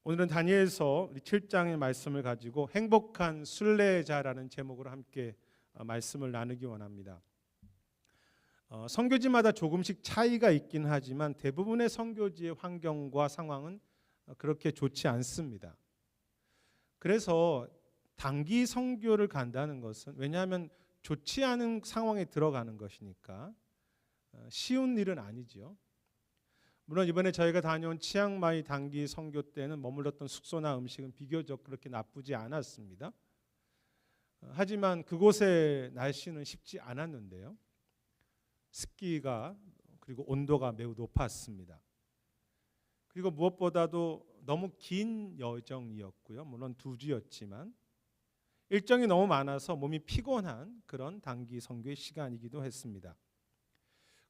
오늘은 다니엘서 7장의 말씀을 가지고 행복한 순례자라는 제목으로 함께 말씀을 나누기 원합니다. 선교지마다 조금씩 차이가 있긴 하지만 대부분의 선교지의 환경과 상황은 그렇게 좋지 않습니다. 그래서 단기 선교를 간다는 것은, 왜냐하면 좋지 않은 상황에 들어가는 것이니까 쉬운 일은 아니죠. 물론 이번에 저희가 다녀온 치앙마이 단기 선교 때는 머물렀던 숙소나 음식은 비교적 그렇게 나쁘지 않았습니다. 하지만 그곳의 날씨는 쉽지 않았는데요. 습기가 그리고 온도가 매우 높았습니다. 그리고 무엇보다도 너무 긴 여정이었고요. 물론 2주였지만 일정이 너무 많아서 몸이 피곤한 그런 단기 선교의 시간이기도 했습니다.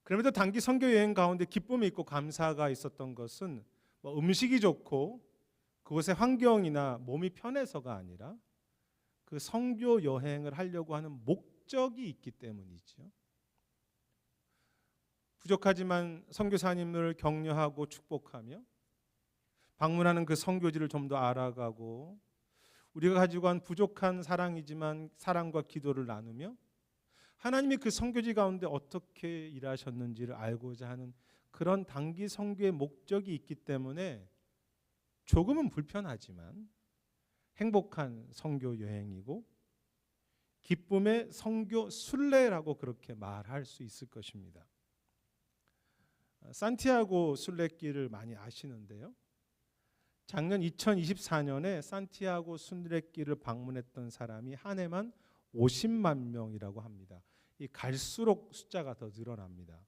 그럼에도 단기 선교 여행 가운데 기쁨이 있고 감사가 있었던 것은 음식이 좋고 그곳의 환경이나 몸이 편해서가 아니라 그 선교 여행을 하려고 하는 목적이 있기 때문이죠. 부족하지만 선교사님을 격려하고 축복하며 방문하는 그 선교지를 좀 더 알아가고 우리가 가지고 한 부족한 사랑이지만 사랑과 기도를 나누며 하나님이 그 선교지 가운데 어떻게 일하셨는지를 알고자 하는 그런 단기 선교의 목적이 있기 때문에 조금은 불편하지만 행복한 선교 여행이고 기쁨의 선교 순례라고 그렇게 말할 수 있을 것입니다. 산티아고 순례길을 많이 아시는데요. 작년 2024년에 산티아고 순례길을 방문했던 사람이 한 해만 50만 명이라고 합니다. 이 갈수록 숫자가 더 늘어납니다.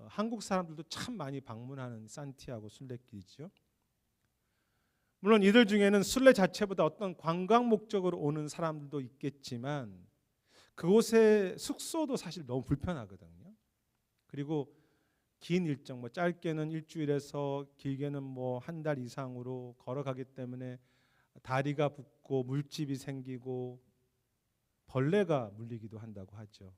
한국 사람들도 참 많이 방문하는 산티아고 순례길이죠. 물론 이들 중에는 순례 자체보다 어떤 관광 목적으로 오는 사람들도 있겠지만 그곳의 숙소도 사실 너무 불편하거든요. 그리고 긴 일정, 짧게는 일주일에서 길게는 한 달 이상으로 걸어가기 때문에 다리가 붓고 물집이 생기고 벌레가 물리기도 한다고 하죠.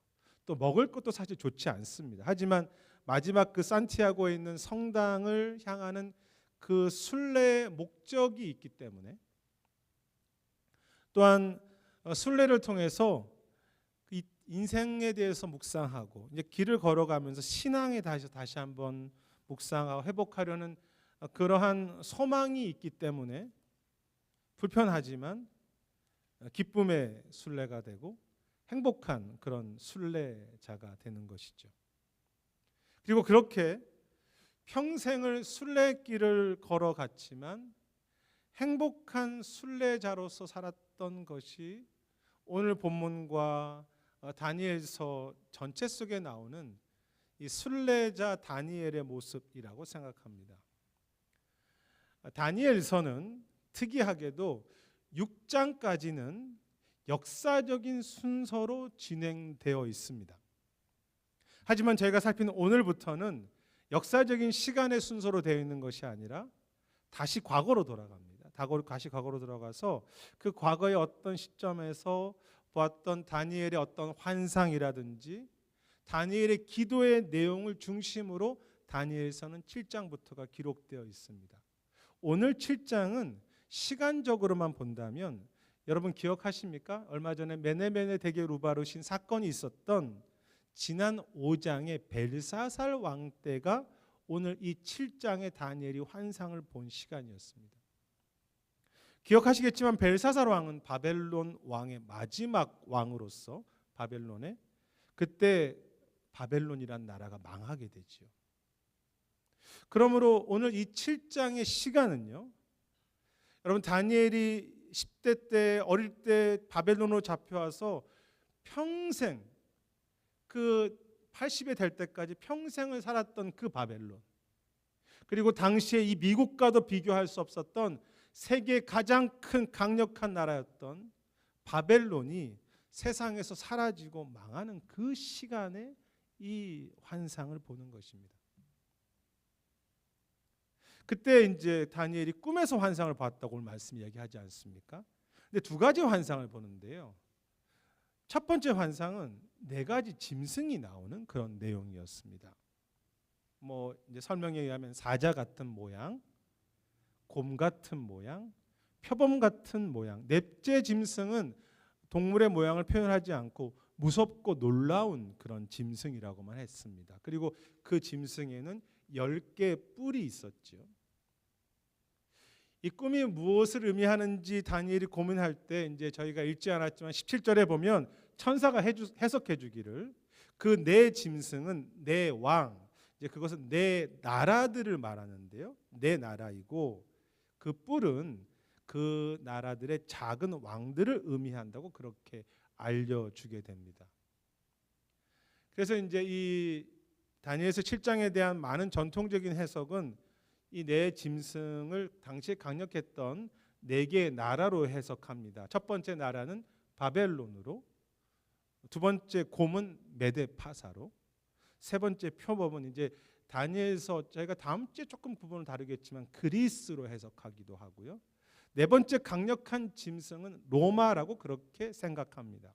또 먹을 것도 사실 좋지 않습니다. 하지만 마지막 그 산티아고에 있는 성당을 향하는 그 순례의 목적이 있기 때문에 또한 순례를 통해서 인생에 대해서 묵상하고 이제 길을 걸어가면서 신앙에 다시 한번 묵상하고 회복하려는 그러한 소망이 있기 때문에 불편하지만 기쁨의 순례가 되고 행복한 그런 순례자가 되는 것이죠. 그리고 그렇게 평생을 순례길을 걸어갔지만 행복한 순례자로서 살았던 것이 오늘 본문과 다니엘서 전체 속에 나오는 이 순례자 다니엘의 모습이라고 생각합니다. 다니엘서는 특이하게도 6장까지는 역사적인 순서로 진행되어 있습니다. 하지만 저희가 살피는 오늘부터는 역사적인 시간의 순서로 되어 있는 것이 아니라 다시 과거로 돌아갑니다. 다시 과거로 들어가서 그 과거의 어떤 시점에서 보았던 다니엘의 어떤 환상이라든지 다니엘의 기도의 내용을 중심으로 다니엘서는 7장부터가 기록되어 있습니다. 오늘 7장은 시간적으로만 본다면 여러분 기억하십니까? 얼마 전에 메네메네 대교 루바르신 사건이 있었던 지난 5장의 벨사살 왕 때가 오늘 이 7장의 다니엘이 환상을 본 시간이었습니다. 기억하시겠지만 벨사살 왕은 바벨론 왕의 마지막 왕으로서 바벨론에 그때 바벨론이란 나라가 망하게 되지요. 그러므로 오늘 이 7장의 시간은요. 여러분 다니엘이 10대 때 어릴 때 바벨론으로 잡혀와서 평생 그 80에 될 때까지 평생을 살았던 그 바벨론 그리고 당시에 이 미국과도 비교할 수 없었던 세계 가장 큰 강력한 나라였던 바벨론이 세상에서 사라지고 망하는 그 시간에 이 환상을 보는 것입니다. 그때 이제 다니엘이 꿈에서 환상을 봤다고 오늘 말씀 이야기하지 않습니까? 근데 2가지 환상을 보는데요. 첫 번째 환상은 4가지 짐승이 나오는 그런 내용이었습니다. 이제 설명에 의하면 사자 같은 모양, 곰 같은 모양, 표범 같은 모양. 넷째 짐승은 동물의 모양을 표현하지 않고 무섭고 놀라운 그런 짐승이라고만 했습니다. 그리고 그 짐승에는 10개의 뿔이 있었죠. 이 꿈이 무엇을 의미하는지 다니엘이 고민할 때 이제 저희가 읽지 않았지만 17절에 보면 천사가 해석해 주기를 그 네 짐승은 네 왕, 이제 그것은 네 나라들을 말하는데요. 네 나라이고 그 뿔은 그 나라들의 작은 왕들을 의미한다고 그렇게 알려주게 됩니다. 그래서 이제 이 다니엘서 7장에 대한 많은 전통적인 해석은 이 네 짐승을 당시에 강력했던 네 개의 나라로 해석합니다. 첫 번째 나라는 바벨론으로, 두 번째 곰은 메데파사로, 세 번째 표범은 이제 다니엘서 저희가 다음 주에 조금 구분을 다르겠지만 그리스로 해석하기도 하고요. 네 번째 강력한 짐승은 로마라고 그렇게 생각합니다.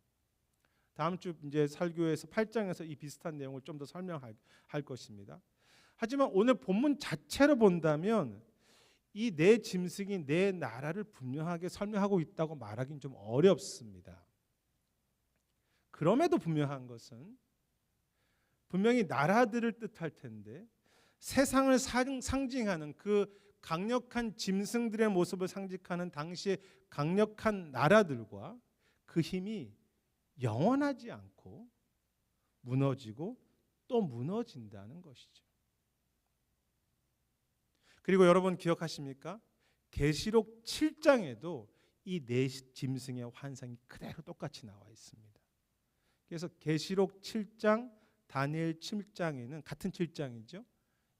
다음 주 이제 설교에서 8장에서 이 비슷한 내용을 좀 더 설명할 것입니다. 하지만 오늘 본문 자체로 본다면 이 네 짐승이 네 나라를 분명하게 설명하고 있다고 말하기는 좀 어렵습니다. 그럼에도 분명한 것은 분명히 나라들을 뜻할 텐데 세상을 상징하는 그 강력한 짐승들의 모습을 상징하는 당시의 강력한 나라들과 그 힘이 영원하지 않고 무너지고 또 무너진다는 것이죠. 그리고 여러분 기억하십니까? 계시록 7장에도 이 네 짐승의 환상이 그대로 똑같이 나와 있습니다. 그래서 계시록 7장, 다니엘 7장에는 같은 7장이죠.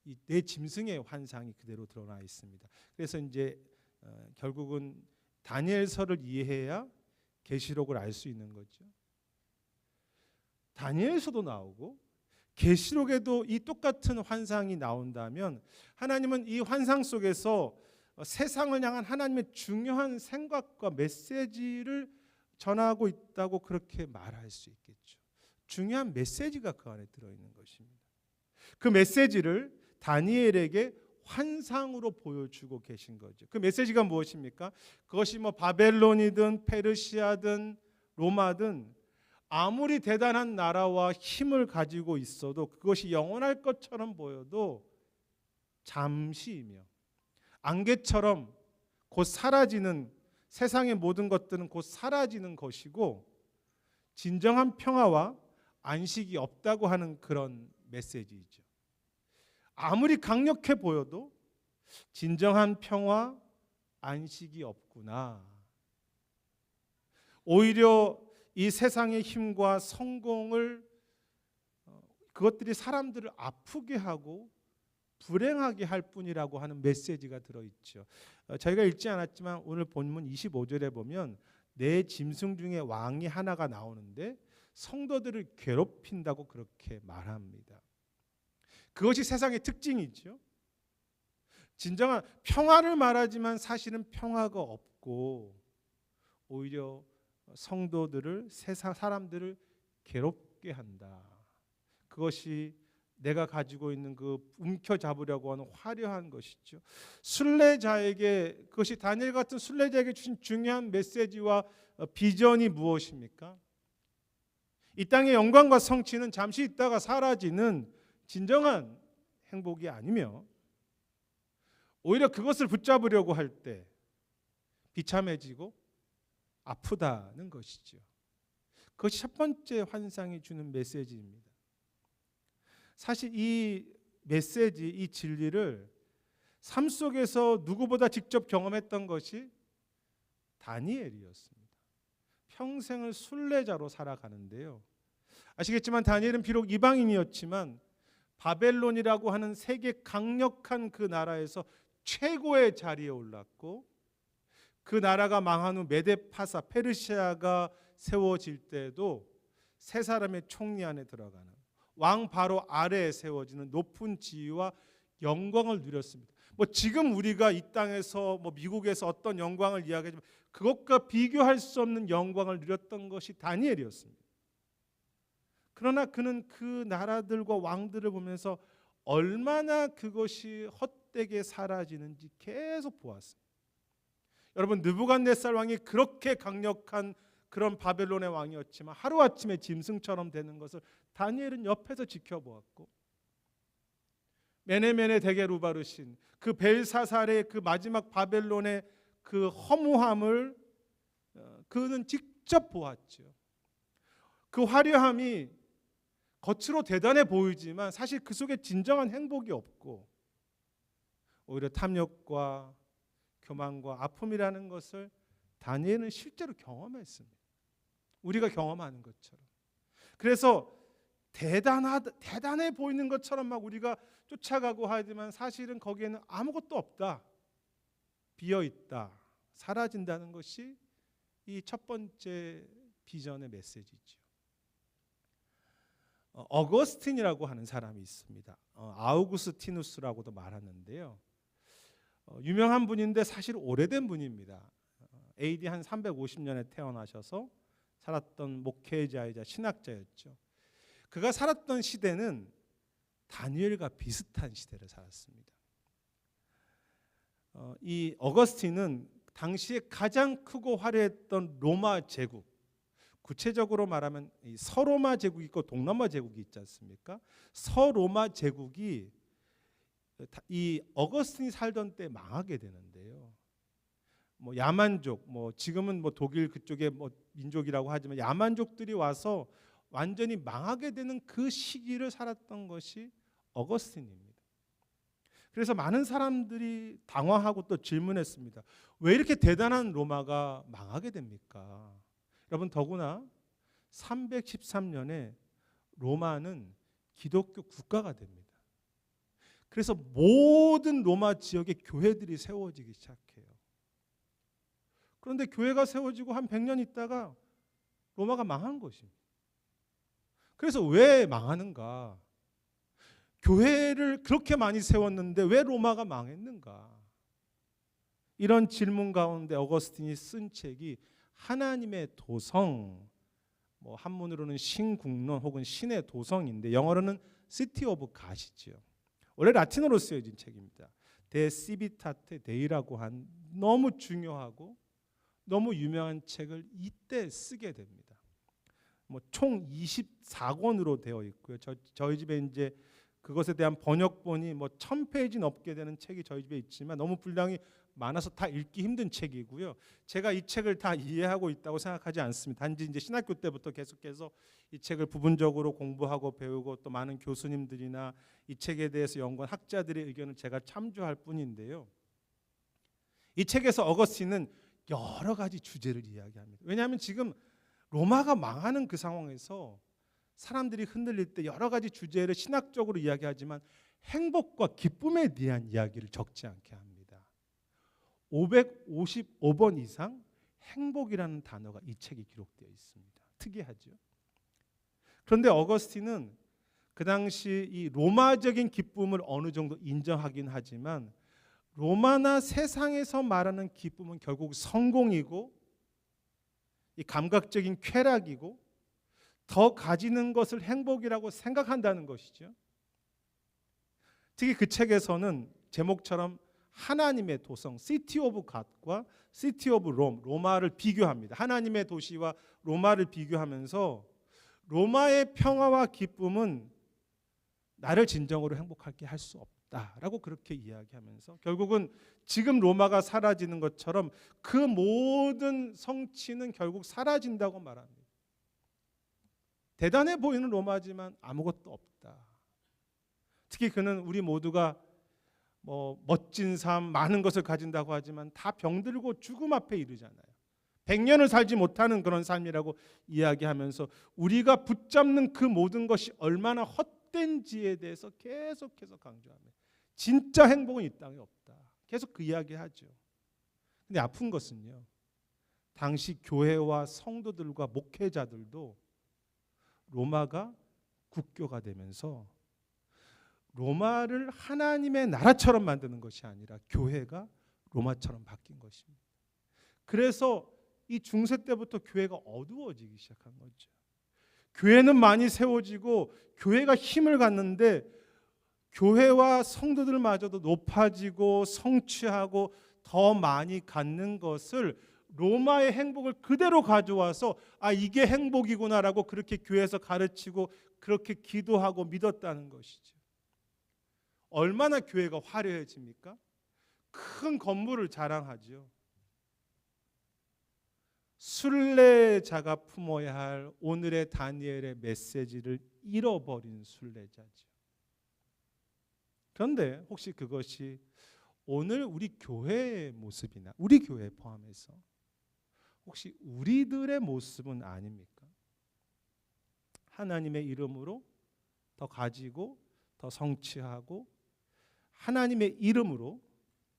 이 네 짐승의 환상이 그대로 드러나 있습니다. 그래서 이제 결국은 다니엘서를 이해해야 계시록을 알 수 있는 거죠. 다니엘서도 나오고 계시록에도 이 똑같은 환상이 나온다면 하나님은 이 환상 속에서 세상을 향한 하나님의 중요한 생각과 메시지를 전하고 있다고 그렇게 말할 수 있겠죠. 중요한 메시지가 그 안에 들어있는 것입니다. 그 메시지를 다니엘에게 환상으로 보여주고 계신 거죠. 그 메시지가 무엇입니까? 그것이 뭐 바벨론이든 페르시아든 로마든 아무리 대단한 나라와 힘을 가지고 있어도 그것이 영원할 것처럼 보여도 잠시이며 안개처럼 곧 사라지는, 세상의 모든 것들은 곧 사라지는 것이고 진정한 평화와 안식이 없다고 하는 그런 메시지이죠. 아무리 강력해 보여도 진정한 평화, 안식이 없구나. 오히려 이 세상의 힘과 성공을 그것들이 사람들을 아프게 하고 불행하게 할 뿐이라고 하는 메시지가 들어있죠. 저희가 읽지 않았지만 오늘 본문 25절에 보면 네 짐승 중에 왕이 하나가 나오는데 성도들을 괴롭힌다고 그렇게 말합니다. 그것이 세상의 특징이죠. 진정한 평화를 말하지만 사실은 평화가 없고 오히려 성도들을, 세상 사람들을 괴롭게 한다. 그것이 내가 가지고 있는 그 움켜잡으려고 하는 화려한 것이죠. 순례자에게, 그것이 다니엘 같은 순례자에게 주신 중요한 메시지와 비전이 무엇입니까? 이 땅의 영광과 성취는 잠시 있다가 사라지는 진정한 행복이 아니며 오히려 그것을 붙잡으려고 할 때 비참해지고 아프다는 것이죠. 그것이 첫 번째 환상이 주는 메시지입니다. 사실 이 메시지, 이 진리를 삶 속에서 누구보다 직접 경험했던 것이 다니엘이었습니다. 평생을 순례자로 살아가는데요. 아시겠지만 다니엘은 비록 이방인이었지만 바벨론이라고 하는 세계 강력한 그 나라에서 최고의 자리에 올랐고 그 나라가 망한 후 메데파사, 페르시아가 세워질 때도 세 사람의 총리 안에 들어가는 왕 바로 아래에 세워지는 높은 지위와 영광을 누렸습니다. 뭐 지금 우리가 이 땅에서 뭐 미국에서 어떤 영광을 이야기하지만 그것과 비교할 수 없는 영광을 누렸던 것이 다니엘이었습니다. 그러나 그는 그 나라들과 왕들을 보면서 얼마나 그것이 헛되게 사라지는지 계속 보았습니다. 여러분, 느부갓네살 왕이 그렇게 강력한 그런 바벨론의 왕이었지만 하루아침에 짐승처럼 되는 것을 다니엘은 옆에서 지켜보았고, 메네메네 데게루바르신 그 벨사살의 그 마지막 바벨론의 그 허무함을 그는 직접 보았죠. 그 화려함이 겉으로 대단해 보이지만 사실 그 속에 진정한 행복이 없고 오히려 탐욕과 교만과 아픔이라는 것을 다니엘은 실제로 경험했습니다. 우리가 경험하는 것처럼. 그래서 대단해 보이는 것처럼 막 우리가 쫓아가고 하지만 사실은 거기에는 아무것도 없다. 비어 있다. 사라진다는 것이 이 첫 번째 비전의 메시지죠. 어거스틴이라고 하는 사람이 있습니다. 아우구스티누스라고도 말하는데요. 유명한 분인데 사실 오래된 분입니다. AD 한 350년에 태어나셔서 살았던 목회자이자 신학자였죠. 그가 살았던 시대는 다니엘과 비슷한 시대를 살았습니다. 이 어거스틴은 당시에 가장 크고 화려했던 로마 제국, 구체적으로 말하면 이 서로마 제국이 있고 동로마 제국이 있지 않습니까? 서로마 제국이 이 어거스틴이 살던 때 망하게 되는데요. 뭐 야만족, 뭐 지금은 뭐 독일 그쪽의 뭐 민족이라고 하지만 야만족들이 와서 완전히 망하게 되는 그 시기를 살았던 것이 어거스틴입니다. 그래서 많은 사람들이 당황하고 또 질문했습니다. 왜 이렇게 대단한 로마가 망하게 됩니까? 여러분, 더구나 313년에 로마는 기독교 국가가 됩니다. 그래서 모든 로마 지역에 교회들이 세워지기 시작해요. 그런데 교회가 세워지고 한 100년 있다가 로마가 망한 것입니다. 그래서 왜 망하는가? 교회를 그렇게 많이 세웠는데 왜 로마가 망했는가? 이런 질문 가운데 어거스틴이 쓴 책이 하나님의 도성, 뭐 한문으로는 신국론 혹은 신의 도성인데 영어로는 City of God이죠. 원래 라틴어로 쓰여진 책입니다. 데 시비타테 데이라고 한 너무 중요하고 너무 유명한 책을 이때 쓰게 됩니다. 뭐 총 24권으로 되어 있고요. 저희 집에 이제 그것에 대한 번역본이 뭐 1000페이지 넘게 되는 책이 저희 집에 있지만 너무 분량이 많아서 다 읽기 힘든 책이고요. 제가 이 책을 다 이해하고 있다고 생각하지 않습니다. 단지 이제 신학교 때부터 계속해서 이 책을 부분적으로 공부하고 배우고 또 많은 교수님들이나 이 책에 대해서 연구한 학자들의 의견을 제가 참조할 뿐인데요. 이 책에서 어거스틴은 여러 가지 주제를 이야기합니다. 왜냐하면 지금 로마가 망하는 그 상황에서 사람들이 흔들릴 때 여러 가지 주제를 신학적으로 이야기하지만 행복과 기쁨에 대한 이야기를 적지 않게 합니다. 555번 이상 행복이라는 단어가 이 책에 기록되어 있습니다. 특이하죠. 그런데 어거스틴은 그 당시 이 로마적인 기쁨을 어느 정도 인정하긴 하지만 로마나 세상에서 말하는 기쁨은 결국 성공이고 이 감각적인 쾌락이고 더 가지는 것을 행복이라고 생각한다는 것이죠. 특히 그 책에서는 제목처럼 하나님의 도성 시티 오브 갓과 시티 오브 롬, 로마를 비교합니다. 하나님의 도시와 로마를 비교하면서 로마의 평화와 기쁨은 나를 진정으로 행복하게 할 수 없다라고 그렇게 이야기하면서 결국은 지금 로마가 사라지는 것처럼 그 모든 성취는 결국 사라진다고 말합니다. 대단해 보이는 로마지만 아무것도 없다. 특히 그는 우리 모두가 뭐 멋진 삶, 많은 것을 가진다고 하지만 다 병들고 죽음 앞에 이르잖아요. 100년을 살지 못하는 그런 삶이라고 이야기하면서 우리가 붙잡는 그 모든 것이 얼마나 헛된지에 대해서 계속해서 강조합니다. 진짜 행복은 이 땅에 없다. 계속 그 이야기하죠. 근데 아픈 것은요. 당시 교회와 성도들과 목회자들도 로마가 국교가 되면서 로마를 하나님의 나라처럼 만드는 것이 아니라 교회가 로마처럼 바뀐 것입니다. 그래서 이 중세 때부터 교회가 어두워지기 시작한 거죠. 교회는 많이 세워지고 교회가 힘을 갖는데 교회와 성도들마저도 높아지고 성취하고 더 많이 갖는 것을 로마의 행복을 그대로 가져와서 이게 행복이구나라고 그렇게 교회에서 가르치고 그렇게 기도하고 믿었다는 것이죠. 얼마나 교회가 화려해집니까? 큰 건물을 자랑하죠. 순례자가 품어야 할 오늘의 다니엘의 메시지를 잃어버린 순례자죠. 그런데 혹시 그것이 오늘 우리 교회의 모습이나 우리 교회 포함해서 혹시 우리들의 모습은 아닙니까? 하나님의 이름으로 더 가지고 더 성취하고 하나님의 이름으로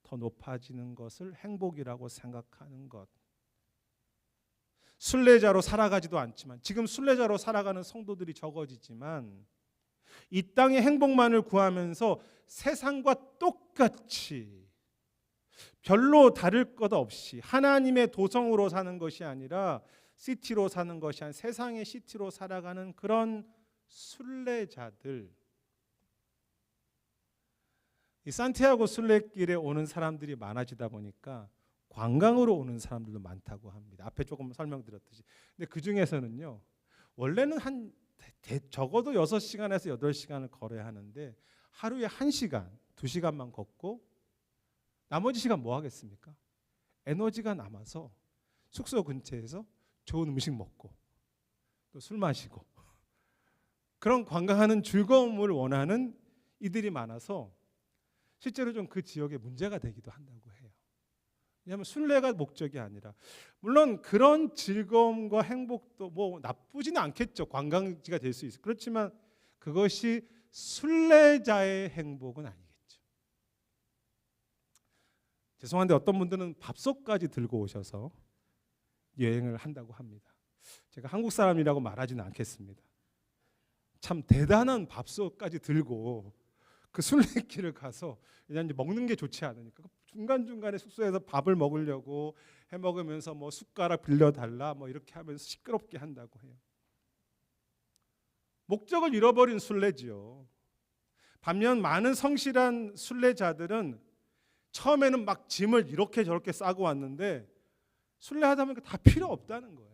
더 높아지는 것을 행복이라고 생각하는 것. 순례자로 살아가지도 않지만 지금 순례자로 살아가는 성도들이 적어지지만 이 땅의 행복만을 구하면서 세상과 똑같이 별로 다를 것 없이 하나님의 도성으로 사는 것이 아니라 시티로 사는 것이 아니라 세상의 시티로 살아가는 그런 순례자들. 이 산티아고 순례길에 오는 사람들이 많아지다 보니까 관광으로 오는 사람들도 많다고 합니다. 앞에 조금 설명드렸듯이. 근데 그 중에서는요. 원래는 적어도 6시간에서 8시간을 걸어야 하는데 하루에 1시간, 2시간만 걷고 나머지 시간 뭐 하겠습니까? 에너지가 남아서 숙소 근처에서 좋은 음식 먹고 또 술 마시고 그런 관광하는 즐거움을 원하는 이들이 많아서 실제로 좀 그 지역에 문제가 되기도 한다고 해요. 왜냐하면 순례가 목적이 아니라 물론 그런 즐거움과 행복도 뭐 나쁘지는 않겠죠. 관광지가 될 수 있어요. 그렇지만 그것이 순례자의 행복은 아니겠죠. 죄송한데 어떤 분들은 밥솥까지 들고 오셔서 여행을 한다고 합니다. 제가 한국 사람이라고 말하지는 않겠습니다. 참 대단한 밥솥까지 들고 그 순례길을 가서 그냥 이제 먹는 게 좋지 않으니까 중간중간에 숙소에서 밥을 먹으려고 해 먹으면서 뭐 숟가락 빌려달라 뭐 이렇게 하면서 시끄럽게 한다고 해요. 목적을 잃어버린 순례지요. 반면 많은 성실한 순례자들은 처음에는 막 짐을 이렇게 저렇게 싸고 왔는데 순례하다 보니까 다 필요 없다는 거예요.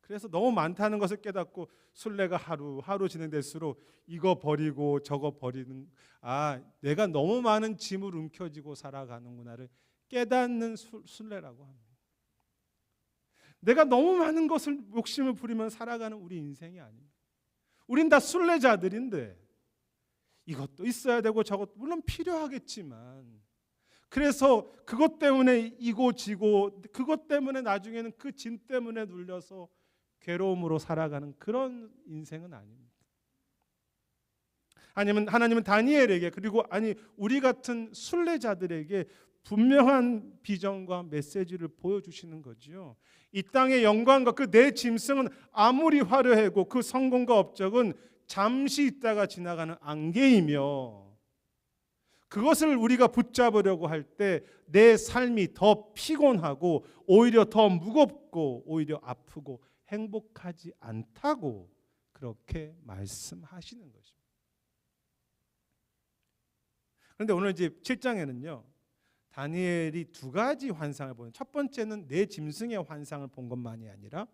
그래서 너무 많다는 것을 깨닫고 순례가 하루 진행될수록 이거 버리고 저거 버리는 내가 너무 많은 짐을 움켜쥐고 살아가는구나를 깨닫는 순례라고 합니다. 내가 너무 많은 것을 욕심을 부리며 살아가는 우리 인생이 아닙니다. 우린 다 순례자들인데 이것도 있어야 되고 저것도 물론 필요하겠지만 그래서 그것 때문에 이고 지고 그것 때문에 나중에는 그 짐 때문에 눌려서 괴로움으로 살아가는 그런 인생은 아닙니다. 아니면 하나님은 다니엘에게 그리고 우리 같은 순례자들에게 분명한 비전과 메시지를 보여주시는 거죠. 이 땅의 영광과 그 내 짐승은 아무리 화려하고 그 성공과 업적은 잠시 있다가 지나가는 안개이며 그것을 우리가 붙잡으려고 할 때 내 삶이 더 피곤하고 오히려 더 무겁고 오히려 아프고 행복하지 않다고 그렇게 말씀하시는 것입니다. 그런데 오늘 이제 7장에는요. 다니엘이 2가지 환상을 보는 첫 번째는 내 짐승의 환상을 본 것만이 아니라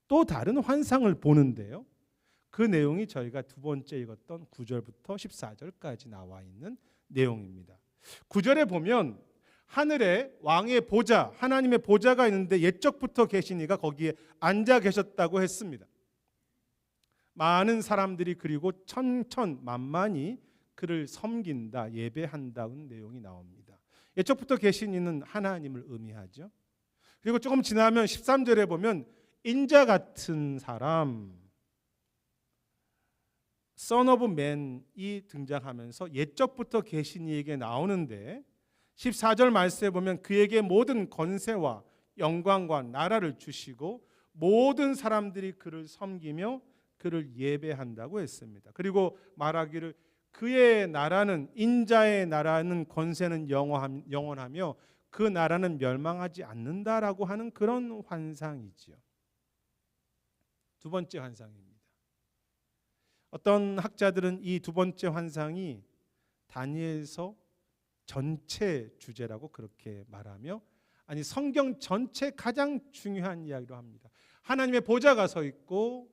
또 다른 환상을 보는데요. 그 내용이 저희가 2번째 읽었던 9절부터 14절까지 나와 있는 내용입니다. 9절에 보면 하늘에 왕의 보좌, 하나님의 보좌가 있는데 옛적부터 계신 이가 거기에 앉아 계셨다고 했습니다. 많은 사람들이 그리고 천천만만이 그를 섬긴다, 예배한다는 내용이 나옵니다. 옛적부터 계신 이는 하나님을 의미하죠. 그리고 조금 지나면 13절에 보면 인자 같은 사람, Son of Man이 등장하면서 옛적부터 계신 이에게 나오는데 14절 말씀에 보면 그에게 모든 권세와 영광과 나라를 주시고 모든 사람들이 그를 섬기며 그를 예배한다고 했습니다. 그리고 말하기를 그의 나라는 인자의 나라는 권세는 영원하며 그 나라는 멸망하지 않는다라고 하는 그런 환상이지요. 2번째 환상입니다. 어떤 학자들은 이 2번째 환상이 다니엘서 전체 주제라고 그렇게 말하며, 아니 성경 전체 가장 중요한 이야기로 합니다. 하나님의 보좌가 서 있고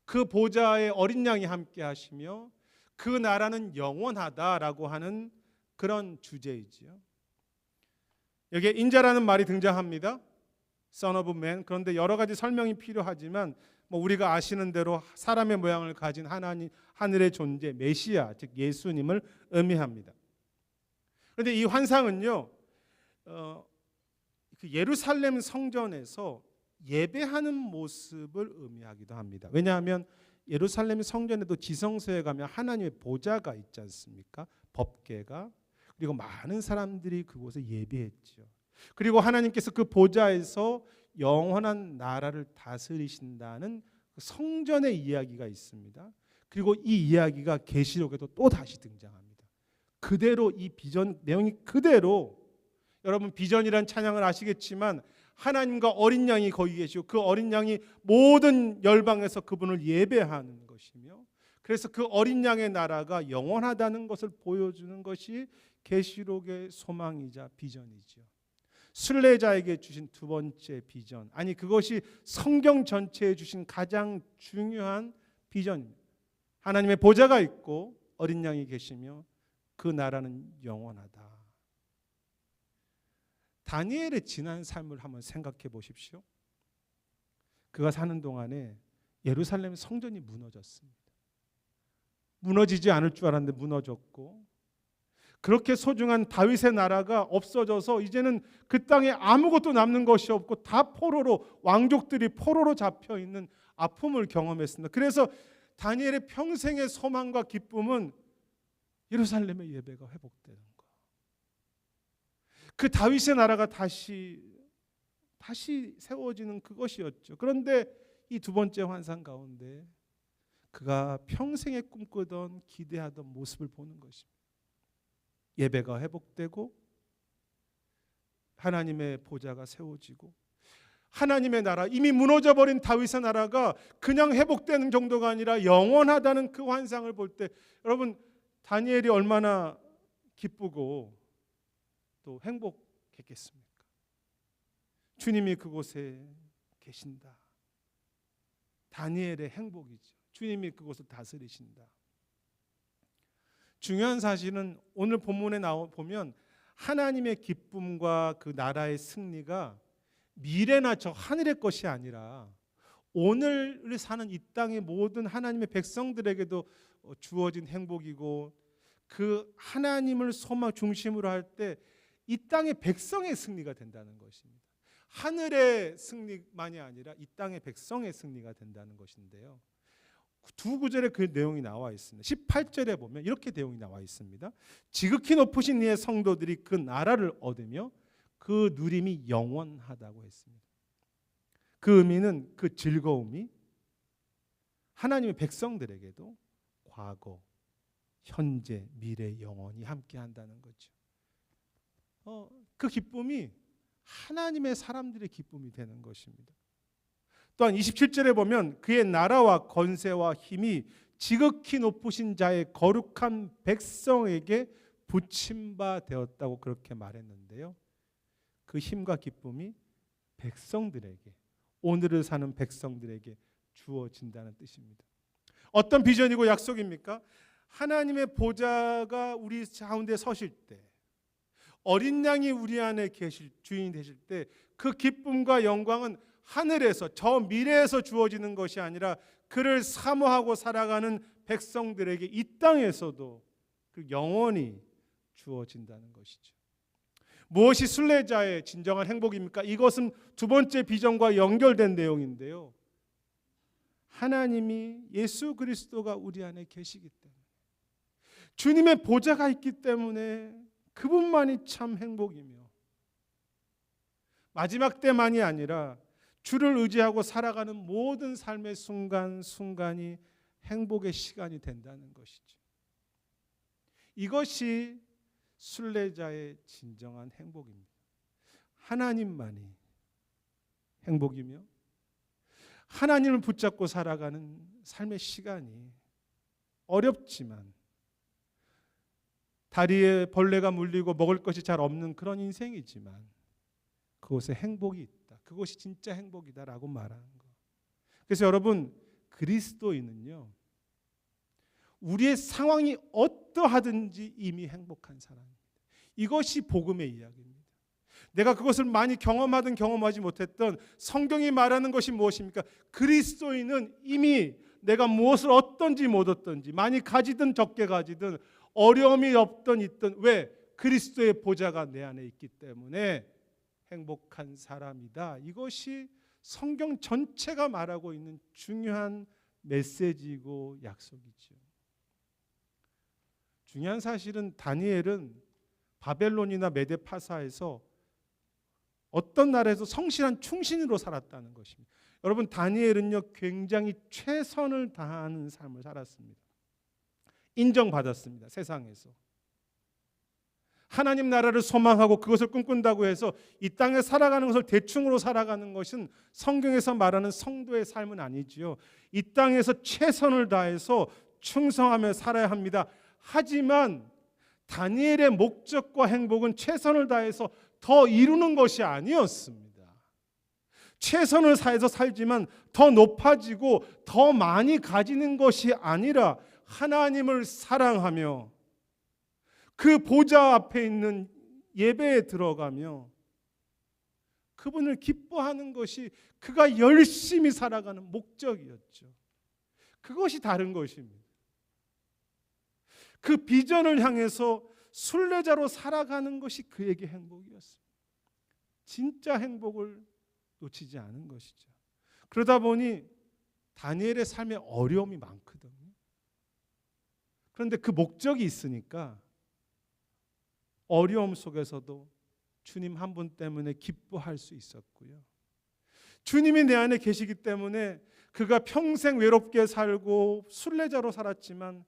그 보좌에 어린 양이 함께 하시며 그 나라는 영원하다라고 하는 그런 주제이지요. 여기에 인자라는 말이 등장합니다. Son of Man. 그런데 여러 가지 설명이 필요하지만 우리가 아시는 대로 사람의 모양을 가진 하나님, 하늘의 존재 메시아, 즉 예수님을 의미합니다. 그런데 이 환상은요, 그 예루살렘 성전에서 예배하는 모습을 의미하기도 합니다. 왜냐하면 예루살렘 성전에도 지성소에 가면 하나님의 보좌가 있지 않습니까? 법궤가. 그리고 많은 사람들이 그곳에 예배했죠. 그리고 하나님께서 그 보좌에서 영원한 나라를 다스리신다는 성전의 이야기가 있습니다. 그리고 이 이야기가 계시록에도 또 다시 등장합니다. 그대로 이 비전 내용이 그대로, 여러분 비전이란 찬양을 아시겠지만 하나님과 어린 양이 거기 계시고 그 어린 양이 모든 열방에서 그분을 예배하는 것이며, 그래서 그 어린 양의 나라가 영원하다는 것을 보여주는 것이 계시록의 소망이자 비전이죠. 순례자에게 주신 두 번째 비전, 아니 그것이 성경 전체에 주신 가장 중요한 비전입니다. 하나님의 보좌가 있고 어린 양이 계시며 그 나라는 영원하다. 다니엘의 지난 삶을 한번 생각해 보십시오. 그가 사는 동안에 예루살렘 성전이 무너졌습니다. 무너지지 않을 줄 알았는데 무너졌고, 그렇게 소중한 다윗의 나라가 없어져서 이제는 그 땅에 아무것도 남는 것이 없고 다 포로로, 왕족들이 포로로 잡혀 있는 아픔을 경험했습니다. 그래서 다니엘의 평생의 소망과 기쁨은 예루살렘의 예배가 회복되는 것. 그 다윗의 나라가 다시 세워지는 그것이었죠. 그런데 이 두 번째 환상 가운데 그가 평생에 꿈꾸던 기대하던 모습을 보는 것입니다. 예배가 회복되고 하나님의 보좌가 세워지고 하나님의 나라, 이미 무너져버린 다윗의 나라가 그냥 회복되는 정도가 아니라 영원하다는 그 환상을 볼 때 여러분 다니엘이 얼마나 기쁘고 또 행복했겠습니까? 주님이 그곳에 계신다. 다니엘의 행복이죠. 주님이 그곳을 다스리신다. 중요한 사실은 오늘 본문에 보면 하나님의 기쁨과 그 나라의 승리가 미래나 저 하늘의 것이 아니라 오늘 사는 이 땅의 모든 하나님의 백성들에게도 주어진 행복이고, 그 하나님을 소망 중심으로 할 때 이 땅의 백성의 승리가 된다는 것입니다. 하늘의 승리만이 아니라 이 땅의 백성의 승리가 된다는 것인데요. 두 구절에 그 내용이 나와 있습니다. 18절에 보면 이렇게 내용이 나와 있습니다. 지극히 높으신 이의 성도들이 그 나라를 얻으며 그 누림이 영원하다고 했습니다. 그 의미는 그 즐거움이 하나님의 백성들에게도 과거, 현재, 미래, 영원히 함께 한다는 거죠. 그 기쁨이 하나님의 사람들의 기쁨이 되는 것입니다. 또한 27절에 보면 그의 나라와 권세와 힘이 지극히 높으신 자의 거룩한 백성에게 붙임바 되었다고 그렇게 말했는데요. 그 힘과 기쁨이 백성들에게, 오늘을 사는 백성들에게 주어진다는 뜻입니다. 어떤 비전이고 약속입니까? 하나님의 보좌가 우리 가운데 서실 때, 어린 양이 우리 안에 계실 주인이 되실 때 그 기쁨과 영광은 하늘에서 저 미래에서 주어지는 것이 아니라 그를 사모하고 살아가는 백성들에게 이 땅에서도 그 영원히 주어진다는 것이죠. 무엇이 순례자의 진정한 행복입니까? 이것은 두 번째 비전과 연결된 내용인데요. 하나님이 예수 그리스도가 우리 안에 계시기 때문에, 주님의 보좌가 있기 때문에 그분만이 참 행복이며, 마지막 때만이 아니라 주를 의지하고 살아가는 모든 삶의 순간순간이 행복의 시간이 된다는 것이죠. 이것이 순례자의 진정한 행복입니다. 하나님만이 행복이며 하나님을 붙잡고 살아가는 삶의 시간이 어렵지만 다리에 벌레가 물리고 먹을 것이 잘 없는 그런 인생이지만 그곳에 행복이 있다. 그것이 진짜 행복이다라고 말하는 거. 그래서 여러분, 그리스도인은요, 우리의 상황이 어떠하든지 이미 행복한 사람입니다. 이것이 복음의 이야기입니다. 내가 그것을 많이 경험하든 경험하지 못했던 성경이 말하는 것이 무엇입니까? 그리스도인은 이미 내가 무엇을 얻든지 못 얻든지, 많이 가지든 적게 가지든, 어려움이 없든 있든, 왜? 그리스도의 보좌가 내 안에 있기 때문에 행복한 사람이다. 이것이 성경 전체가 말하고 있는 중요한 메시지이고 약속이죠. 중요한 사실은 다니엘은 바벨론이나 메데파사에서 어떤 나라에서 성실한 충신으로 살았다는 것입니다. 여러분, 다니엘은요, 굉장히 최선을 다하는 삶을 살았습니다. 인정받았습니다. 세상에서. 하나님 나라를 소망하고 그것을 꿈꾼다고 해서 이 땅에 살아가는 것을 대충으로 살아가는 것은 성경에서 말하는 성도의 삶은 아니지요. 이 땅에서 최선을 다해서 충성하며 살아야 합니다. 하지만 다니엘의 목적과 행복은 최선을 다해서 더 이루는 것이 아니었습니다. 최선을 다해서 살지만 더 높아지고 더 많이 가지는 것이 아니라 하나님을 사랑하며 그 보좌 앞에 있는 예배에 들어가며 그분을 기뻐하는 것이 그가 열심히 살아가는 목적이었죠. 그것이 다른 것입니다. 그 비전을 향해서 순례자로 살아가는 것이 그에게 행복이었습니다. 진짜 행복을 놓치지 않은 것이죠. 그러다 보니 다니엘의 삶에 어려움이 많거든요. 그런데 그 목적이 있으니까 어려움 속에서도 주님 한 분 때문에 기뻐할 수 있었고요. 주님이 내 안에 계시기 때문에 그가 평생 외롭게 살고 순례자로 살았지만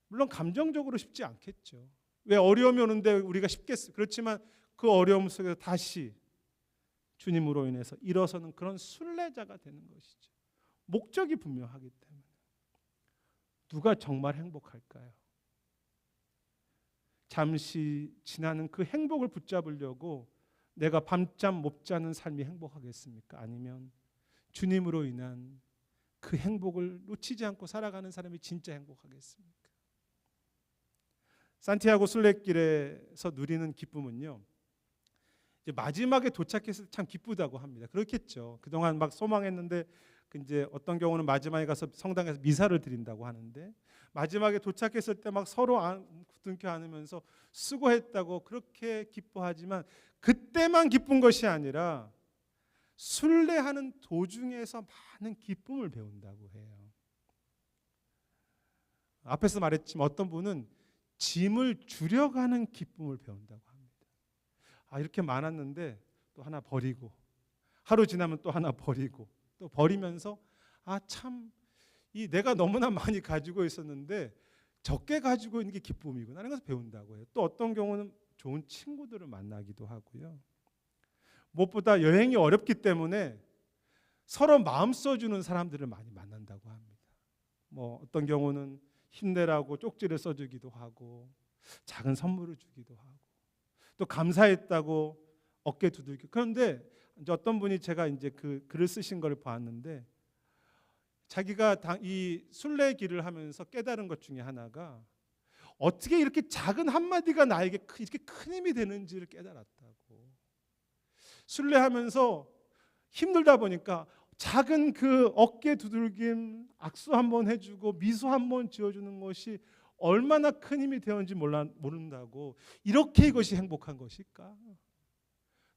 물론 감정적으로 쉽지 않겠죠. 왜? 어려움이 오는데 우리가 쉽겠어요. 그렇지만 그 어려움 속에서 다시 주님으로 인해서 일어서는 그런 순례자가 되는 것이죠. 목적이 분명하기 때문에. 누가 정말 행복할까요? 잠시 지나는 그 행복을 붙잡으려고 내가 밤잠 못 자는 삶이 행복하겠습니까? 아니면 주님으로 인한 그 행복을 놓치지 않고 살아가는 사람이 진짜 행복하겠습니까? 산티아고 순례길에서 누리는 기쁨은요, 이제 마지막에 도착했을 때 참 기쁘다고 합니다. 그렇겠죠. 그동안 막 소망했는데 이제 어떤 경우는 마지막에 가서 성당에서 미사를 드린다고 하는데 마지막에 도착했을 때 막 서로 부둥켜 안으면서 수고했다고 그렇게 기뻐하지만 그때만 기쁜 것이 아니라 순례하는 도중에서 많은 기쁨을 배운다고 해요. 앞에서 말했지만 어떤 분은 짐을 줄여가는 기쁨을 배운다고 합니다. 이렇게 많았는데 또 하나 버리고, 하루 지나면 또 하나 버리고, 또 버리면서 참 이 내가 너무나 많이 가지고 있었는데 적게 가지고 있는 게 기쁨이구나 하는 것을 배운다고 해요. 또 어떤 경우는 좋은 친구들을 만나기도 하고요. 무엇보다 여행이 어렵기 때문에 서로 마음 써주는 사람들을 많이 만난다고 합니다. 뭐 어떤 경우는 힘내라고 쪽지를 써주기도 하고 작은 선물을 주기도 하고 또 감사했다고 어깨 두들기고. 그런데 이제 어떤 분이 제가 이제 그 글을 쓰신 걸 봤는데 자기가 이 순례길을 하면서 깨달은 것 중에 하나가 어떻게 이렇게 작은 한마디가 나에게 이렇게 큰 힘이 되는지를 깨달았다고. 순례하면서 힘들다 보니까 작은 그 어깨 두들김, 악수 한번 해주고 미소 한번 지어주는 것이 얼마나 큰 힘이 되었는지 모른다고. 이렇게 이것이 행복한 것일까?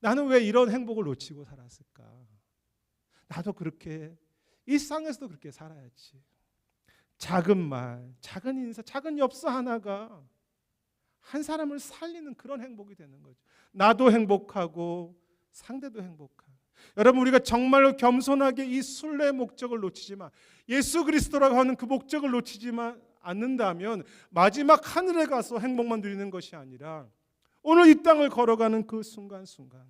나는 왜 이런 행복을 놓치고 살았을까? 나도 그렇게 일상에서도 그렇게 살아야지. 작은 말, 작은 인사, 작은 엽서 하나가 한 사람을 살리는 그런 행복이 되는 거죠. 나도 행복하고 상대도 행복한. 여러분, 우리가 정말로 겸손하게 이 순례의 목적을 놓치지만, 예수 그리스도라고 하는 그 목적을 놓치지만 않는다면 마지막 하늘에 가서 행복만 누리는 것이 아니라 오늘 이 땅을 걸어가는 그 순간순간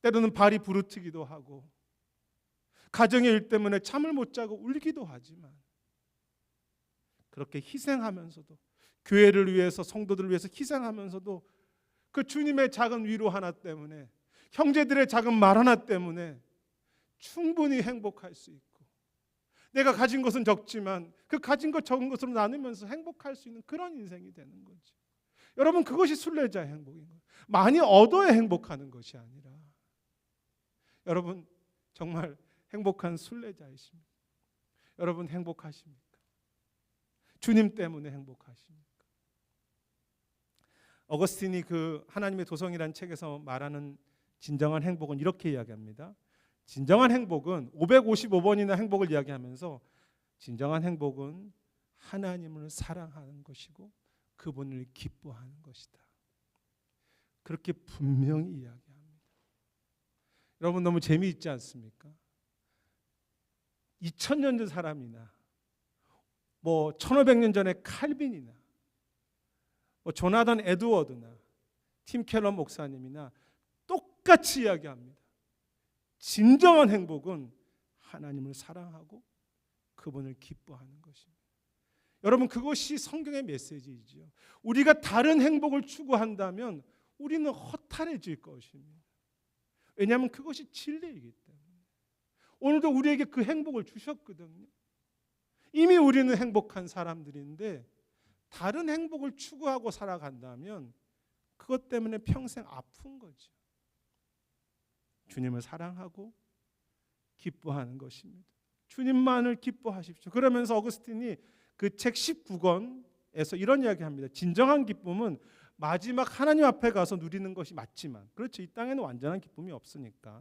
때로는 발이 부르트기도 하고 가정의 일 때문에 잠을 못 자고 울기도 하지만 그렇게 희생하면서도 교회를 위해서, 성도들을 위해서 희생하면서도 그 주님의 작은 위로 하나 때문에, 형제들의 작은 말 하나 때문에 충분히 행복할 수 있고, 내가 가진 것은 적지만 그 가진 것 적은 것으로 나누면서 행복할 수 있는 그런 인생이 되는 거지. 여러분, 그것이 순례자의 행복인 거예요. 많이 얻어야 행복하는 것이 아니라. 여러분, 정말 행복한 순례자이십니까? 여러분, 행복하십니까? 주님 때문에 행복하십니까? 어거스틴이 그 하나님의 도성이라는 책에서 말하는 진정한 행복은 이렇게 이야기합니다. 진정한 행복은 555번이나 행복을 이야기하면서, 진정한 행복은 하나님을 사랑하는 것이고 그분을 기뻐하는 것이다. 그렇게 분명히 이야기합니다. 여러분, 너무 재미있지 않습니까? 2000년 전 사람이나 1500년 전의 칼빈이나 조나단 에드워드나 팀 켈러 목사님이나 똑같이 이야기합니다. 진정한 행복은 하나님을 사랑하고 그분을 기뻐하는 것입니다. 여러분, 그것이 성경의 메시지이죠. 우리가 다른 행복을 추구한다면 우리는 허탈해질 것입니다. 왜냐하면 그것이 진리이기 때문에. 오늘도 우리에게 그 행복을 주셨거든요. 이미 우리는 행복한 사람들인데 다른 행복을 추구하고 살아간다면 그것 때문에 평생 아픈 거죠. 주님을 사랑하고 기뻐하는 것입니다. 주님만을 기뻐하십시오. 그러면서 어거스틴이 그 책 19권에서 이런 이야기합니다. 진정한 기쁨은 마지막 하나님 앞에 가서 누리는 것이 맞지만, 그렇죠, 이 땅에는 완전한 기쁨이 없으니까.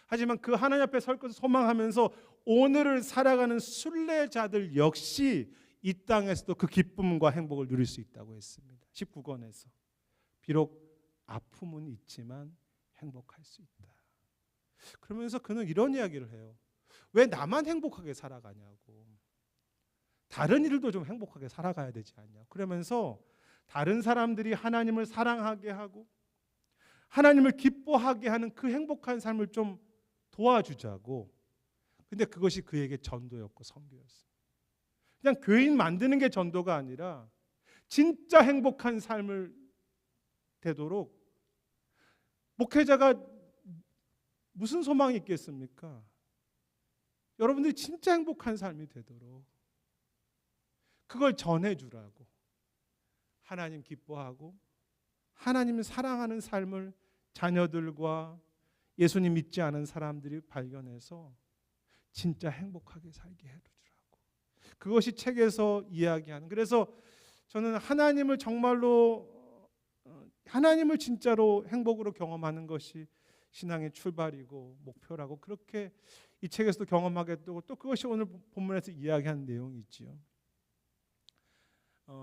하지만 그 하나님 앞에 설 것을 소망하면서 오늘을 살아가는 순례자들 역시 이 땅에서도 그 기쁨과 행복을 누릴 수 있다고 했습니다. 19권에서 비록 아픔은 있지만 행복할 수 있다. 그러면서 그는 이런 이야기를 해요. 왜 나만 행복하게 살아가냐고. 다른 일도 좀 행복하게 살아가야 되지 않냐. 그러면서 다른 사람들이 하나님을 사랑하게 하고 하나님을 기뻐하게 하는 그 행복한 삶을 좀 도와주자고. 근데 그것이 그에게 전도였고 선교였어요. 그냥 교인 만드는 게 전도가 아니라 진짜 행복한 삶을 되도록, 목회자가 무슨 소망이 있겠습니까? 여러분들이 진짜 행복한 삶이 되도록 그걸 전해주라고. 하나님 기뻐하고 하나님을 사랑하는 삶을 자녀들과 예수님 믿지 않은 사람들이 발견해서 진짜 행복하게 살게 해주라고. 그것이 책에서 이야기하는. 그래서 저는 하나님을 정말로, 하나님을 진짜로 행복으로 경험하는 것이 신앙의 출발이고 목표라고, 그렇게 이 책에서도 경험하게 되고, 또 그것이 오늘 본문에서 이야기하는 내용이 있지요.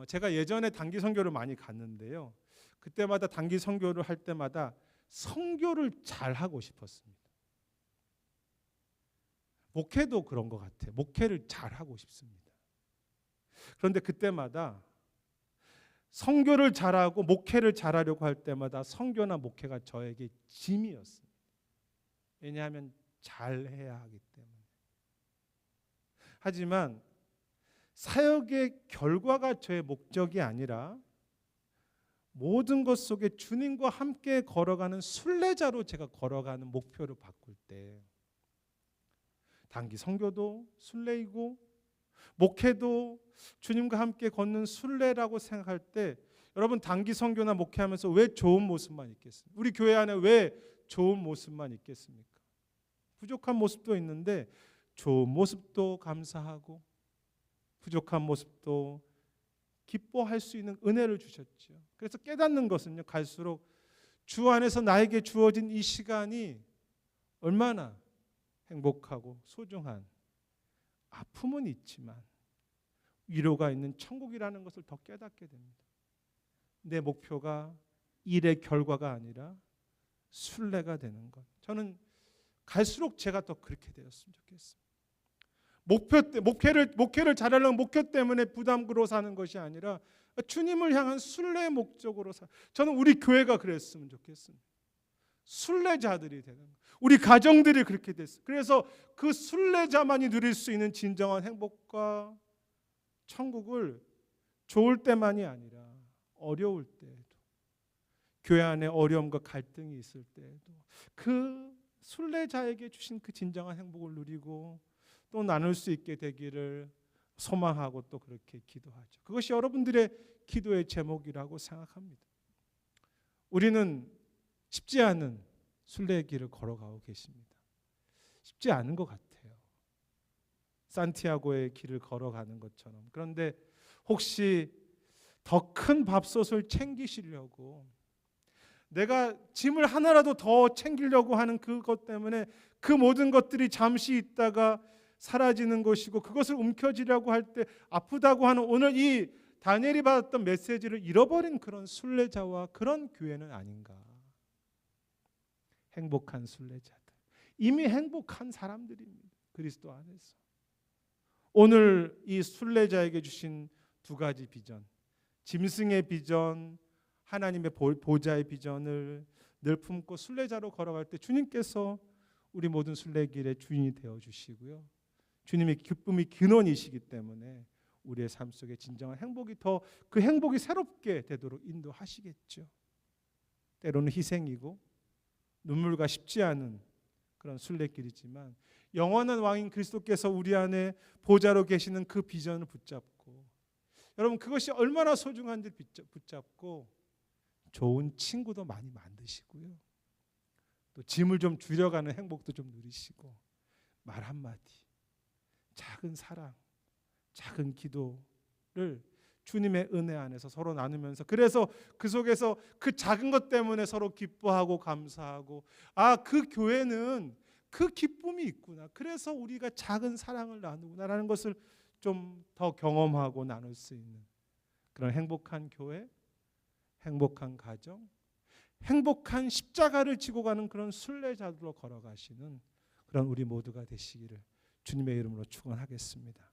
제가 예전에 단기 선교를 많이 갔는데요. 그때마다 단기 선교를 할 때마다 선교를 잘 하고 싶었습니다. 목회도 그런 것 같아요. 목회를 잘 하고 싶습니다. 그런데 그때마다 선교를 잘하고 목회를 잘하려고 할 때마다 선교나 목회가 저에게 짐이었습니다. 왜냐하면 잘해야 하기 때문에. 하지만 사역의 결과가 저의 목적이 아니라 모든 것 속에 주님과 함께 걸어가는 순례자로 제가 걸어가는 목표를 바꿀 때, 단기 선교도 순례이고 목회도 주님과 함께 걷는 순례라고 생각할 때, 여러분, 단기 선교나 목회하면서 왜 좋은 모습만 있겠습니까? 우리 교회 안에 왜 좋은 모습만 있겠습니까? 부족한 모습도 있는데 좋은 모습도 감사하고 부족한 모습도 기뻐할 수 있는 은혜를 주셨죠. 그래서 깨닫는 것은요, 갈수록 주 안에서 나에게 주어진 이 시간이 얼마나 행복하고 소중한, 아픔은 있지만 위로가 있는 천국이라는 것을 더 깨닫게 됩니다. 내 목표가 일의 결과가 아니라 순례가 되는 것. 저는 갈수록 제가 더 그렇게 되었으면 좋겠습니다. 목회를 잘하려면 목회 때문에 부담으로 사는 것이 아니라 주님을 향한 순례의 목적으로 저는 우리 교회가 그랬으면 좋겠습니다. 순례자들이 되는 거예요. 우리 가정들이 그렇게 됐어요. 그래서 그 순례자만이 누릴 수 있는 진정한 행복과 천국을 좋을 때만이 아니라 어려울 때에도, 교회 안에 어려움과 갈등이 있을 때에도 그 순례자에게 주신 그 진정한 행복을 누리고 또 나눌 수 있게 되기를 소망하고 또 그렇게 기도하죠. 그것이 여러분들의 기도의 제목이라고 생각합니다. 우리는 쉽지 않은 순례의 길을 걸어가고 계십니다. 쉽지 않은 것 같아요. 산티아고의 길을 걸어가는 것처럼. 그런데 혹시 더 큰 밥솥을 챙기시려고 내가 짐을 하나라도 더 챙기려고 하는 그것 때문에 그 모든 것들이 잠시 있다가 사라지는 것이고 그것을 움켜쥐려고 할 때 아프다고 하는 오늘 이 다니엘이 받았던 메시지를 잃어버린 그런 순례자와 그런 교회는 아닌가. 행복한 순례자들, 이미 행복한 사람들입니다. 그리스도 안에서. 오늘 이 순례자에게 주신 두 가지 비전, 짐승의 비전, 하나님의 보좌의 비전을 늘 품고 순례자로 걸어갈 때 주님께서 우리 모든 순례길의 주인이 되어 주시고요. 주님의 기쁨이 근원이시기 때문에 우리의 삶 속에 진정한 행복이 더 그 행복이 새롭게 되도록 인도하시겠죠. 때로는 희생이고 눈물과 쉽지 않은 그런 순례길이지만 영원한 왕인 그리스도께서 우리 안에 보좌로 계시는 그 비전을 붙잡고, 여러분 그것이 얼마나 소중한지 붙잡고 좋은 친구도 많이 만드시고요. 또 짐을 좀 줄여가는 행복도 좀 누리시고 말 한마디, 작은 사랑, 작은 기도를 주님의 은혜 안에서 서로 나누면서, 그래서 그 속에서 그 작은 것 때문에 서로 기뻐하고 감사하고, 아, 그 교회는 그 기쁨이 있구나, 그래서 우리가 작은 사랑을 나누구나라는 것을 좀 더 경험하고 나눌 수 있는 그런 행복한 교회, 행복한 가정, 행복한 십자가를 지고 가는 그런 순례자들로 걸어가시는 그런 우리 모두가 되시기를 주님의 이름으로 축원하겠습니다.